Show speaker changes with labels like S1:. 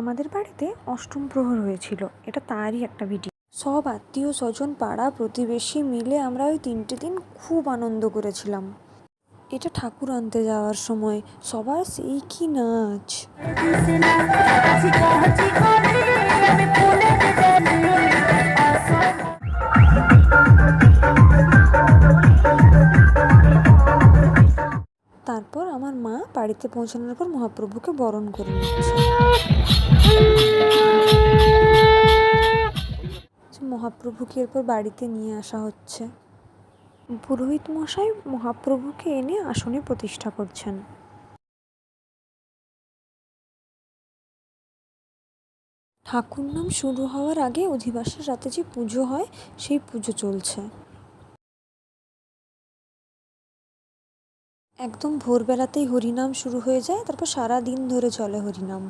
S1: আমাদের বাড়িতে অষ্টম প্রহর হয়েছিল, এটা তারই একটা ভিডিও। সব আত্মীয় স্বজন পাড়া প্রতিবেশী মিলে আমরা ওই 3টে দিন খুব আনন্দ করেছিলাম। এটা ঠাকুর আনতে যাওয়ার সময় সবার সেই কি নাচ। তারপর আমার মা বাড়িতে পৌঁছানোর পর মহাপ্রভুকে বরণ করে নিচ্ছে। মহাপ্রভুকে এরপর বাড়িতে নিয়ে আসা হচ্ছে। পুরোহিত মশাই মহাপ্রভুকে এনে আসনে প্রতিষ্ঠা করছেন। ঠাকুর নাম শুরু হওয়ার আগে অধিবাসের রাতে যে পুজো হয় সেই পুজো চলছে। একদম ভোরবেলাতেই হরিনাম শুরু হয়ে যায়, তারপর সারা দিন ধরে চলে হরিনাম।